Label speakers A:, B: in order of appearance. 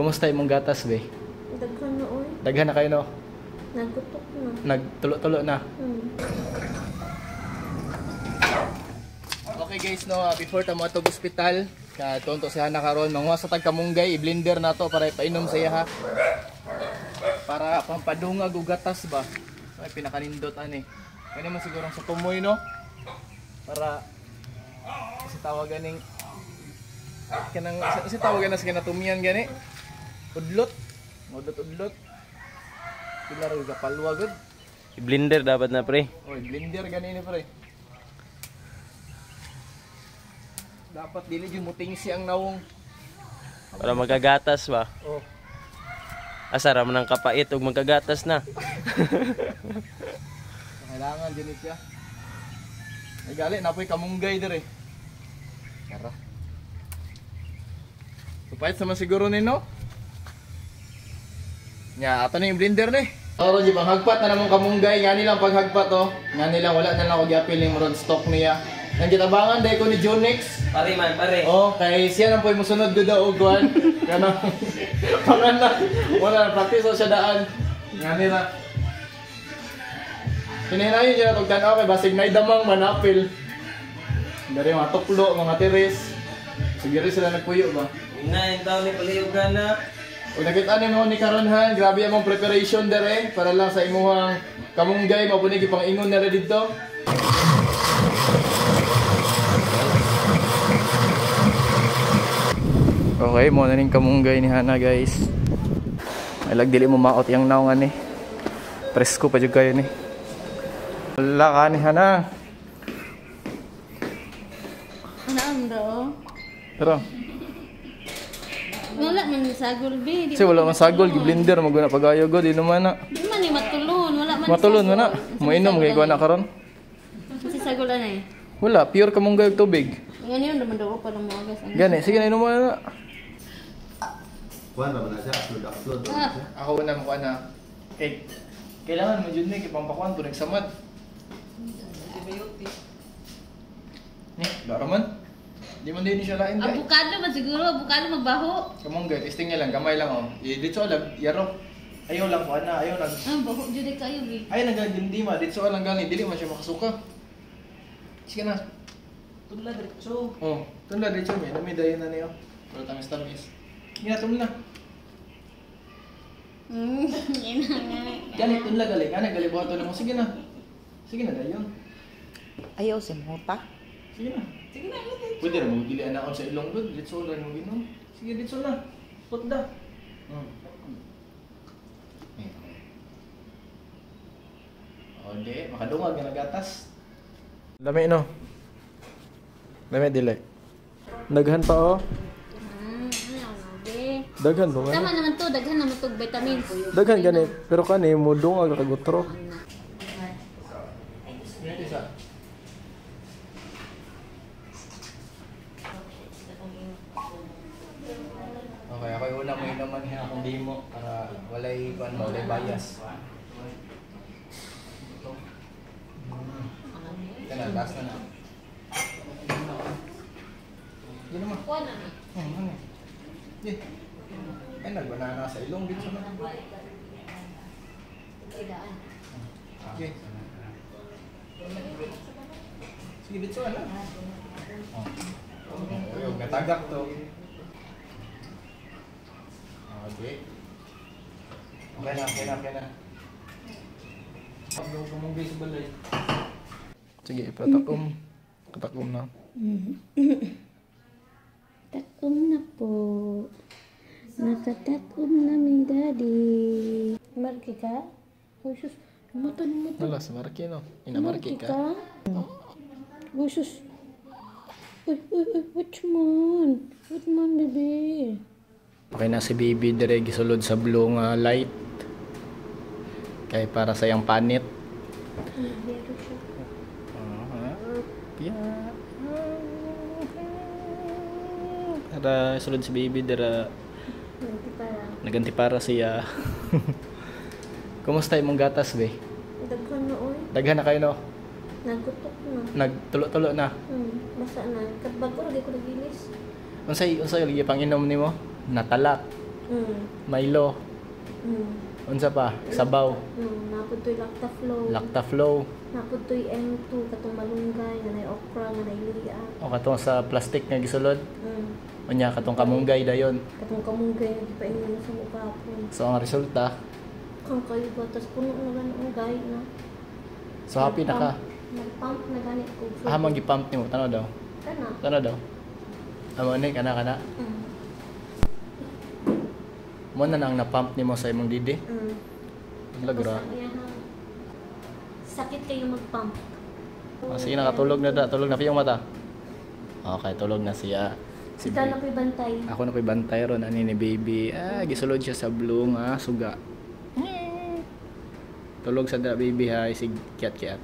A: Kumusta imong gatas, be?
B: Daghan na oy.
A: Daghan na kayo, no?
B: Nagutok na.
A: Nagtulo-tulo na. Okay guys, no, before ta mo atog ospital, tonto si Hana karon, manguha sa tagkamunggay, i-blender na to para ipainom sa iya ha. Para pampadungag og gatas ba. Ay pinakanindot ani. Kani man siguro sa tumoy, no? Para kasi tawagan ning kanang isa tawagan na sa kanatumian gani. Udlot. Udlot. Pila ra ga palwa gud.
C: I-blender dapat na, pre.
A: Oy, blender gani ni pre. Dapat dili gyud mo tingsi ang nawong.
C: Para magkagatas ba?
A: Oh.
C: Asara man ang kapait ug magkagatas na.
A: Kailangan dyan siya. Ay gali, napoy kamunggay dire. Kara. Supayat sama siguro ni no? Nya, ato na yung blender ni. Oro di panghagpat na namong kamunggay, nga nilang paghagpat to. Nga nilang wala na lang ako giapil yung road stock niya. Nang kitabangan dahil ko ni Jonix.
C: Pare man, pare.
A: Oh, kay siya nang po'y musunod ko daw ugwan. Kana. Pangalan. Wala practice siya daan. Nga nila. Hinahinayin siya na tugtanaw kay basig na idamang manapil. Dari mga tuklo, mga tiris. Siguro sila nagpuyo ba?
C: Ina, yung tao ni Paliyugan na.
A: Kung nakita mo ni Karonhan, grabe among preparation dere para lang sa imuhang kamunggay, mapunig ipang ingon na rin dito. Okay, mo na ning kamunggay ni Hana guys. Ay dili mo maot yang naungan ni. Presko pa jud kayo ni. Wala ka ni Hana.
B: Ano daw?
A: Pero
B: Wala man sagol be.
A: kasi wala man sagol, gi-blender maguna pagayo god di naman na.
B: Di man ni matulon, wala man.
A: Matulon man na. Moinom kay kuha na karon.
B: Si sagol na eh.
A: Wala, pure kamunggay ug tubig.
B: Ngayon yun naman daw pa nang mga gas.
A: Gani, sige na inom mo na.
D: Kuan ba na siya upload.
A: Ako na mo na. Eh, kailangan mo jud ni ipangpakuan to nagsamad. Ni, dara man. Di man din siya lain kay.
B: Avocado man siguro, avocado magbaho.
A: Kamunggay, testing niya lang, gamay lang oh. Dito lang, yaro. Ayaw lang ko na, ayaw lang.
B: Baho jud kayo be.
A: Ay nagagindima, dito lang gani, dili man siya makasuka. Sige na.
C: Tula diretso.
A: Oh, tunda dito mi, nami dayon na niyo. Pero tamis. Nga tumla. Gani tunla gali, gali buhaton mo. Sige na. Sige na dayon.
E: Ayaw si Mota.
A: Sige na. Sige na. Pwede ra mo gili anaon sa ilong gud, dito lang mo ginom. Sige dito na. Putda. Oh, di, makadungag nga nagatas. Lami no. Lami dili. Daghan pa oh. Daghan ba?
B: Tama naman to, daghan naman to vitamins.
A: Daghan gani, pero kani mo dungag kagutro. Okay, ako yung una mo naman niya kung di mo para walay bias. Kana last na. Yan naman.
B: Kuha na.
A: Ano? Di. Ay nagbanana sa ilong dito na. Okay. Sige dito na. Oh, yung natagak to. Okay. Okay na. Paglaw ko mong base balay. Sige, ipatakom. Katakom na.
B: Takom na po. Nakatakom na mi daddy. Marki ka? Oh, sus. Lumato.
A: Wala, sa marki no. Inamarki ka.
B: Oh, sus. Uy, which man? Which man, baby?
A: Okay na si baby dire gisulod sa blue nga light. Kay para sa yang panit. Para sulod si baby dire naganti para siya. Kumusta imong gatas be?
B: Daghan na oy.
A: Daghan na kayo no?
B: Nagutok na.
A: Nagtulo-tulo na.
B: Basa na. Kadbag ko lagi ko nagilis.
A: Unsay lagi pang inom nimo? Natalak. Milo. Unsa pa? Sabaw.
B: Napod to'y Lactaflow.
A: Lactaflow.
B: Napod to'y M2, katong malunggay, nanay okra, nanay luya.
A: O katong sa plastic nga gisulod.
B: Mm.
A: Unya katong kamunggay dayon.
B: Katong kamunggay, nagipainom sa mukha po.
A: So ang resulta,
B: Kang kayo ba, tas puno na ganun ang gay na.
A: so happy na ka.
B: Nag-pump na ganit ko.
A: Ah, magi-pump nimo. Tanaw daw.
B: Kana.
A: Tanaw daw. Amo ni kana. Mo na nang na-pump nimo sa imong didi. Lagra.
B: Tapos ang iyahang sakit kayo mag-pump.
A: Sige nakatulog na da. Tulog na piyong mata. Okay, tulog na siya. Si
B: Ikaw na ko'y bantay.
A: Ako na ko'y bantay ron ani ni baby. Gisulod siya sa blue nga suga. Tulog sa da baby ha, sig kiat-kiat.